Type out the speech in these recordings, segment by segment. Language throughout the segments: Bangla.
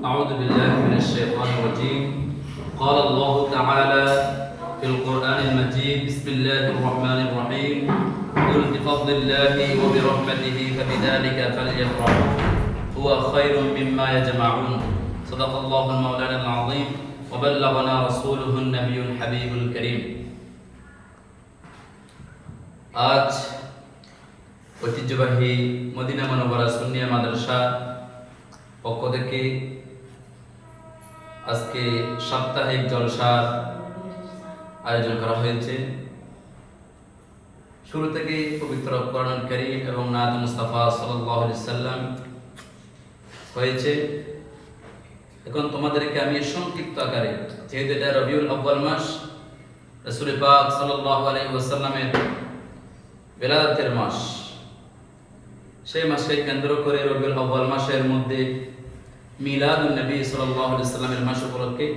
أعوذ بالله من الشيطان الرجيم. قال الله تعالى في القرآن المجيد: بسم الله الرحمن الرحيم. قل بفضل الله وبرحمته فبذلك فليفرحوا هو خير مما يجمعون. صدق الله المولانا العظيم وبلغنا رسوله النبي الحبيب الكريم. আজ ঐতিহ্যবাহী মদিনা মুনাওয়ারা সুন্নিয়া মাদ্রাসা পক্ষ থেকে আজকে সাপ্তাহিক জলসার আয়োজন করা হয়েছে। শুরু থেকে পবিত্র কোরআনুল কারীম এবং নাত মুস্তাফা সাল্লাল্লাহু আলাইহি সাল্লাম হয়েছে। এখন তোমাদেরকে আমি সংক্ষিপ্ত আকারে, যেহেতু এটা রবিউল আউয়াল মাস, রাসূল পাক সাল্লাল্লাহু আলাইহি ওয়াসাল্লামের বেলায়েতের মাস, সেই মাসকে কেন্দ্র করে রবিউল আউয়াল মাসের মধ্যে মিলাদুন নবী সাল্লাল্লাহু আলাইহি ওয়াসাল্লামের মাস উপলক্ষে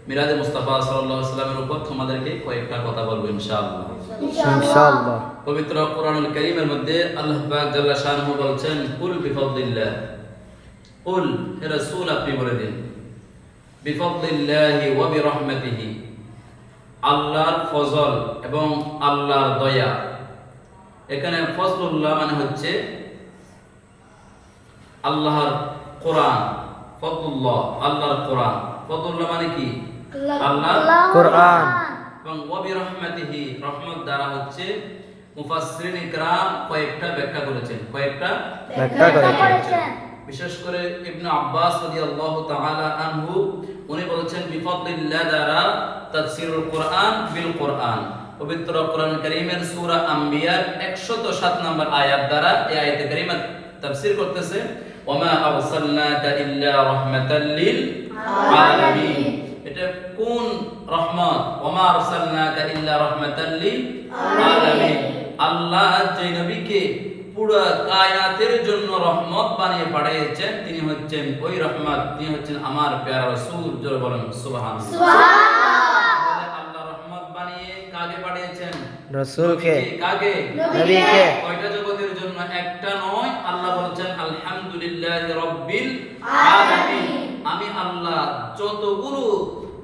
মিলাদে মুস্তাফা সাল্লাল্লাহু আলাইহি ওয়াসাল্লামের উপর তোমাদেরকে কয়েকটা কথা বলবো ইনশাআল্লাহ। ইনশাআল্লাহ। পবিত্র কোরআনুল কারীমের মধ্যে আল্লাহ পাক জাল্লা শানহু বলছেন, কুল বিফাদলিল্লাহ, কুল হে রাসূল আপনি বলে দিন, বিফাদলিল্লাহি ওয়া বিরহমাতিহি, আল্লাহর ফজল এবং আল্লাহর দয়া। এখানে ফজলুল্লাহ মানে হচ্ছে আল্লাহর কোরআন, ফজলুল্লাহ আল্লাহর কোরআন, ফজলুল্লাহ মানে কি আল্লাহর কোরআন, এবং ওয়া বিরহমাতিহি রহমত দ্বারা হচ্ছে মুফাসসিরিন ইকরাম কয়েকটা ব্যাখ্যা করেছেন, বিশেষ করে ইবনে আব্বাস রাদিয়াল্লাহু তাআলা আনহু উনি বলেছেন বিফাদলিল্লাহ দ্বারা তাফসীরুল কোরআন বিল কোরআন, পবিত্র কোরআন কারীমের সূরা আম্বিয়ার 107 নম্বর আয়াত দ্বারা এই আয়াতে কারীমা তাফসীর করতেছে, ওমা আরসালনাকা ইল্লা রাহমাতাল লিল আলামিন। এটা কোন রহমত? ওমা আরসালনাকা ইল্লা রাহমাতাল লিল আলামিন, আল্লাহ যে নবীকে পুরো কায়নাতের জন্য রহমত বানিয়ে পাঠিয়েছেন তিনি হচ্ছেন ওই রহমত, তিনি হচ্ছেন আমার প্যারা রাসূল। জোরে বলেন সুবহানাল্লাহ। সুবহানাল্লাহ। আল্লাহ রহমত বানিয়ে কাকে পাঠিয়েছেন? রাসূলকে, কাকে? নবীকে। কয়টা জগতের জন্য? একটা নয়। আল্লাহ বলেছেন আলহামদুলিল্লাহি রাব্বিল আলামিন, আমি আল্লাহ যতগুলো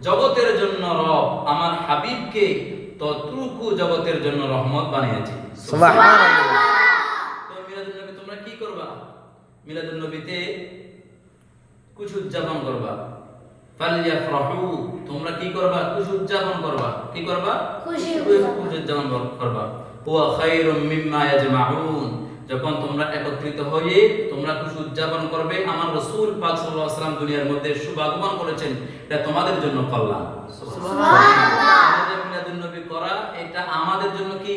জগতের জন্য রব, আমার হাবিবকে ততটুকু জগতের জন্য রহমত বানিয়েছি। সুবহানাল্লাহ। তো মিলাদুন নবী তোমরা কি করবা? মিলাদুন নবীতে খুশি উদযাপন করবা। ফালইয়াফরাহু, তোমরা কি করবা? খুশি উদযাপন করবা। কি করবা? খুশি উদযাপন করবা। হুয়া খায়রুম মিম্মা ইয়াজমাউন, যখন তোমরা একত্রিত হয়ে তোমরা খুশি উদযাপন করবে, আমার রাসূল পাক সাল্লাল্লাহু আলাইহি ওয়াসাল্লাম দুনিয়ার মধ্যে শুভ আগমন করেছেন, এটা তোমাদের জন্য কল্যাণ। সুবহানাল্লাহ। মিলাদুন নবী করা এটা আমাদের জন্য কি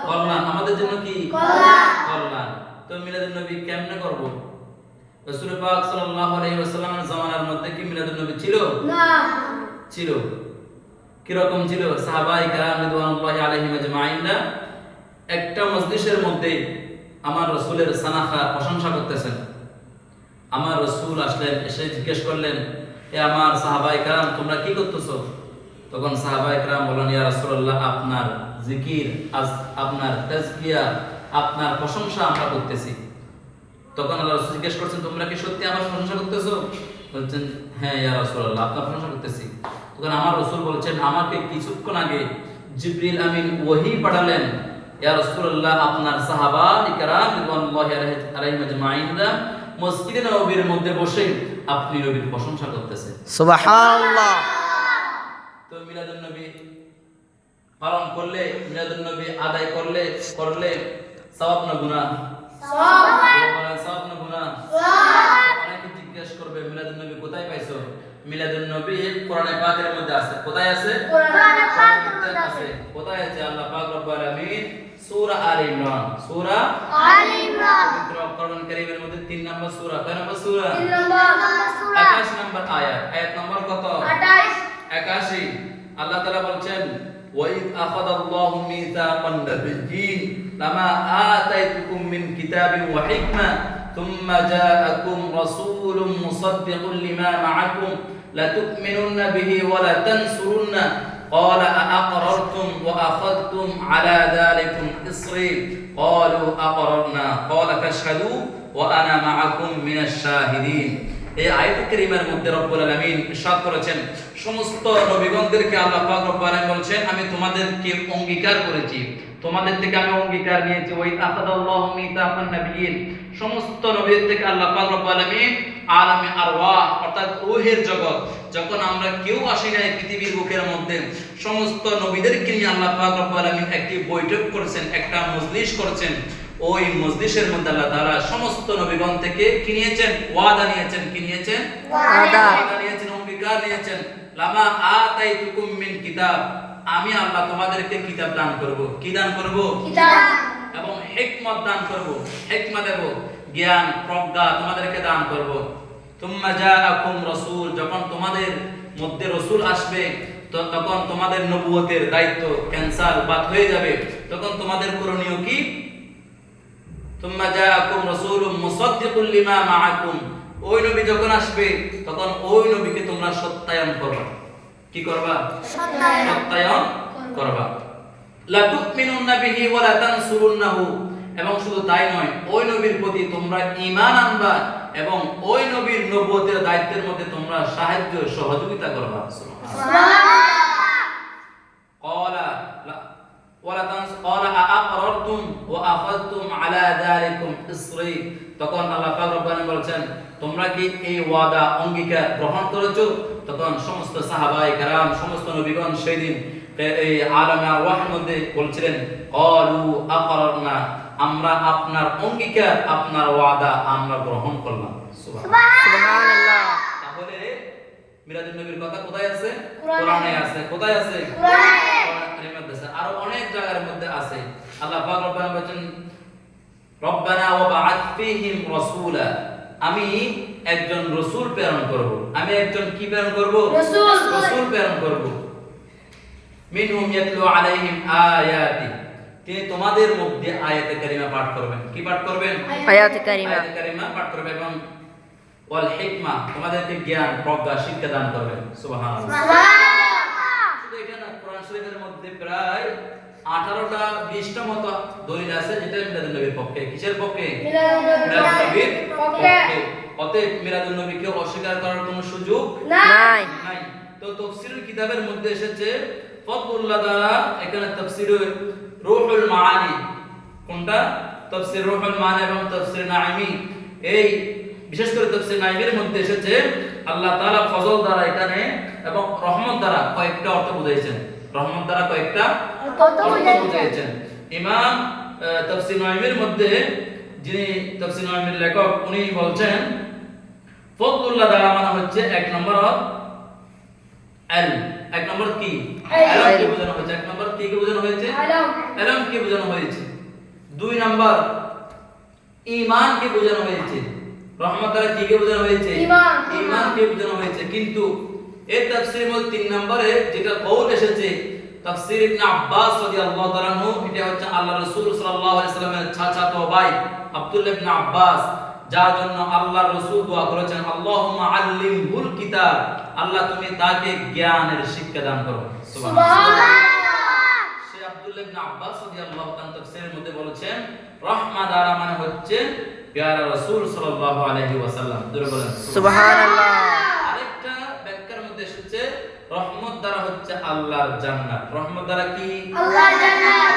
কল্যাণ, আমাদের জন্য কি কল্যাণ। তো মিলাদুন নবী কেমনে করব? রাসূল পাক সাল্লাল্লাহু আলাইহি ওয়াসাল্লামের জামানার মধ্যে কি মিলাদুন নবী ছিল? না। ছিল। কি রকম ছিল? সাহাবায়ে কেরাম রিদওয়ানুল্লাহি আলাইহিম আজমাইনরা একটা মজলিসের মধ্যে আমার রাসূলের সানাখা প্রশংসা করতেছেন। আমার রাসূল আসলেন, এসে জিজ্ঞেস করলেন, এ আমার সাহাবায়ে কেরাম তোমরা কি করতেছো? তখন সাহাবায়ে কেরাম বললেন, ইয়া রাসূলুল্লাহ আপনার জিকির, আপনার তাজকিয়া, আপনার প্রশংসা আমরা করতেছি। তখন আল্লাহ রাসূল জিজ্ঞেস করছেন, তোমরা কি সত্যি আমার প্রশংসা করতেছো? বলছেন, হ্যাঁ ইয়া রাসূলুল্লাহ আপনার প্রশংসা করতেছি। তখন আমার রাসূল বলছেন, আমাকে কিছুক্ষণ আগে জিবরিল আমিন ওহী পাঠালেন, ইয়া রাসূলুল্লাহ আপনার সাহাবা ইকরাম রিদওয়ানুল্লাহি আলাইহিম আজমাইনরা মসজিদে নববীর মধ্যে বসে আপনি নবীর প্রশংসা করতেছেন। সুবহানাল্লাহ। তো মিলাদুন নবী পালন করলে, মিলাদুন নবী আদায় করলে সওয়াব না গুনাহ? সওয়াব না গুনাহ? অনেকে জিজ্ঞেস করবে মিলাদুন নবী কোথায় পাইছো? মিলাদুন নবী কোরআনে পাকের মধ্যে আছে। কোথায় আছে? কোরআনে পাকের আছে। কোথায় আছে? আল্লাহ পাক রব্বুল আলামিন সূরা আলে ইমরান, সূরা আলে ইমরান, পবিত্র কোরআন কারীমের মধ্যে 3 নম্বর সূরা। কয় নম্বর সূরা? 3 নম্বর সূরা, 21 নম্বর আয়াত। আয়াত নম্বর কত? 81। আল্লাহ তাআলা বলছেন, ওয়াইদ আখাযাল্লাহু মিসাকান নাবিয়্যিন লামা আতাইতুকুম মিন কিতাবিন ওয়া হিকমা থুম্মা জাআকুম রাসূলুম মুসাদ্দিকুন লিমা মা'আকুম লাতু'মিনুন্না বিহি ওয়া লাতানসুরুন্না قال أأقررتم وأخذتم على ذلكم إصري قالوا أقررنا قال فاشهدوا وأنا معكم من الشاهدين এই আয়াতে কারীমার মধ্যে রব্বুল আলামিন ইরশাদ করেছেন সমস্ত নবীগণদেরকে আল্লাহ পাক রব্বুল আলামিন বলছেন আমি তোমাদেরকে অঙ্গীকার করেছি, তোমাদের থেকে আমি অঙ্গীকার নিয়েছি। ওই আখাদাল্লাহু মিতাকান নাবিয়্যিন, সমস্ত নবীদের থেকে আল্লাহ পাক রব্বুল আলামিন আলামে আরওয়াহ অর্থাৎ রূহের জগৎ, যখন আমরা কেউ আসি না এই পৃথিবীর বুকের মধ্যে, সমস্ত নবীদেরকে নিয়ে আল্লাহ পাক রব্বুল আলামিন একটি বৈঠক করেছেন, একটা মজলিস করেছেন। ওই মজলিসের মধ্যে আল্লাহ তাআলা সমস্ত নবীগণ থেকে কি নিয়েছেন? ওয়াদা নিয়েছেন। কি নিয়েছেন? ওয়াদা নিয়েছেন, অঙ্গীকার নিয়েছেন। লামা আতাইতুকুম মিন কিতাব, আমি আল্লাহ তোমাদেরকে কিতাব দান করব। কি দান করব? কিতাব। এবং হিকমত দান করব, হিকমত দেব, জ্ঞান প্রজ্ঞা তোমাদেরকে দান করব। তুম্মা জাআকুম রাসূল, যখন তোমাদের মধ্যে রাসূল আসবে তখন তোমাদের নবুয়তের দায়িত্ব ক্যান্সার বাদ হয়ে যাবে। তখন তোমাদের করণীয় কি? তুম্মা জাআকুম রাসূলুম মুসাদ্দিকুল লিমা মাআকুম, ওই নবী যখন আসবে তখন ওই নবীকে তোমরা সত্যায়ন করবা। কি করবা? সত্যায়ন করবা। লা তুমিনুন্না বিহি ওয়া লা তানসুরুন্নাহু, এবং শুধু তাই নয়, ওই নবীর প্রতি তোমরা ঈমান আনবা এবং ওই নবীর নবুয়তের দায়িত্বের মধ্যে তোমরা সাহায্য সহযোগিতা করবা। সুবহানাল্লাহ। ক্বালা ওয়ালা ক্বালা আআকরারতুম ওয়া আখাযতুম আলা যালিকুম ইসরি, তখন আল্লাহ পাক রব্বুল আলামিন বলেন তোমরা কি এই ওয়াদা অঙ্গীকার গ্রহণ করেছো? তখন সমস্ত সাহাবায়ে কেরাম, সমস্ত নবীগণ সেদিন এই আলামে আরওয়াহের মধ্যে বলছিলেন ক্বালু আকারনা, আমরা আপনার অঙ্গীকার, আপনার ওয়াদা আমরা গ্রহণ করলাম। সুবহানাল্লাহ। তাহলে মিলাদুন নবীর কথা কোথায় আছে? কোরআনে আছে। কোথায় আছে? কোরআনে আছে। আর অনেক জায়গার মধ্যে আছে। আল্লাহ পাক রব্বানা বলেন রব্বানা ওয়া বা'আথ ফীহিম রাসূলা, আমি একজন রাসূল প্রেরণ করব। আমি একজন কি প্রেরণ করব? রাসূল প্রেরণ করব। মিনহুম ইয়াতলু আলাইহিম আয়াতি, তিনি তোমাদের মধ্যে আয়াতে কারিমা পাঠ করবেন। কি পাঠ করবেন? আয়াতে কারিমা পাঠ করবেন। এবং ওয়াল হিকমা, তোমাদেরকে জ্ঞান প্রজ্ঞা শিক্ষা দান করবেন। সুবহানাল্লাহ। শুধু এটা না, কোরআন শরীফের মধ্যে প্রায় 18টা 20টা মতো দলিল আছে যেটা মিলাদুন নবীর পক্ষে। কিসের পক্ষে? মিলাদুন নবীর পক্ষে। অতএব মিলাদুন নবীকে অস্বীকার করার কোনো সুযোগ নাই। তো তাফসীরুল কিতাবের মধ্যে এসেছে ফদলুল্লাহ দ্বারা, এখানে তাফসীরে রূহুল মাআনি, কোনটা? তাফসীর রূহুল মাআনি এবং তাফসীর নাঈমি। এই বিশেষ করে তাফসীর নাঈমির মধ্যে এসেছে আল্লাহ তাআলা ফজল দ্বারা এখানে এবং রহমত দ্বারা কয়েকটা অর্থ বুঝাইছেন। রহমত দ্বারা কয়েকটা অর্থ বুঝাইছেন। ইমাম তাফসীর নাঈমির মধ্যে যিনি তাফসীর নাঈমির লেখক, উনি বলছেন ফদলুল্লাহ দ্বারা মানে হচ্ছে এক নম্বর এক নম্বর কি? ইলম কি বোঝানো হয়েছে? এক নম্বর কি বোঝানো হয়েছে? ইলম কি বোঝানো হয়েছে? দুই নম্বর ঈমান কি বোঝানো হয়েছে? রহমত দ্বারা কি বোঝানো হয়েছে? ঈমান কি বোঝানো হয়েছে। কিন্তু এই তাফসীরের মধ্যে তিন নম্বরে যেটা কওল এসেছে তাফসীর ইবনে আব্বাস রাদিয়াল্লাহু তাআলা আনহু, এটা হচ্ছে আল্লাহ রাসূল সাল্লাল্লাহু আলাইহি সাল্লামের চাচাতো ভাই আব্দুল্লাহ ইবনে আব্বাস, যার জন্য আল্লাহ রাসূল দোয়া করেছেন আল্লাহুম্মা আল্লিমহুল কিতাব, আল্লাহ তুমি তাকে জ্ঞানের শিক্ষা দান করো। সুবহানাল্লাহ। সে আব্দুল্লাহ ইবনে আব্বাস রাদিয়াল্লাহু তাআলা তাফসীরের মধ্যে বলেছেন রহমত দ্বারা মানে হচ্ছে প্যারা রাসূল সাল্লাল্লাহু আলাইহি ওয়াসাল্লাম। জোরে বলেন সুবহানাল্লাহ। আরেকটা ব্যাখ্যার মধ্যে এসেছে রহমত দ্বারা হচ্ছে আল্লাহর জান্নাত। রহমত দ্বারা কি? আল্লাহর জান্নাত।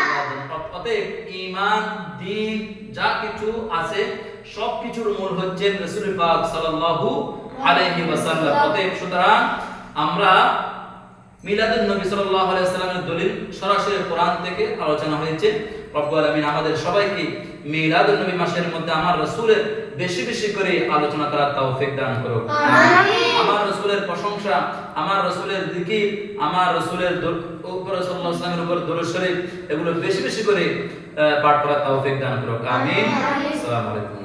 অতএব ঈমান, দ্বীন যা কিছু আছে সবকিছুর মূল হচ্ছে রাসূল পাক সাল্লাল্লাহু আলাইহি ওয়াসাল্লাম। অতএব সুতরাং আমরা মিলাদুন নবী সাল্লাল্লাহু আলাইহি ওয়াসাল্লামের দলিল সরাসরি কোরআন থেকে আলোচনা হয়েছে। রব্বুল আলামিন আমাদের সবাইকে মিলাদুন নবী মাসের মধ্যে আমার রাসূলের বেশি বেশি করে আলোচনা করার তৌফিক দান করুন। আমিন। আমার রাসূলের প্রশংসা, আমার রাসূলের জিকির, আমার রাসূলের উপর সাল্লাল্লাহু আলাইহি ওয়াসাল্লামের উপর দরুদ শরীফ, এগুলো বেশি বেশি করে পাঠ করার তৌফিক দান করুন। আমিন। আসসালামু আলাইকুম।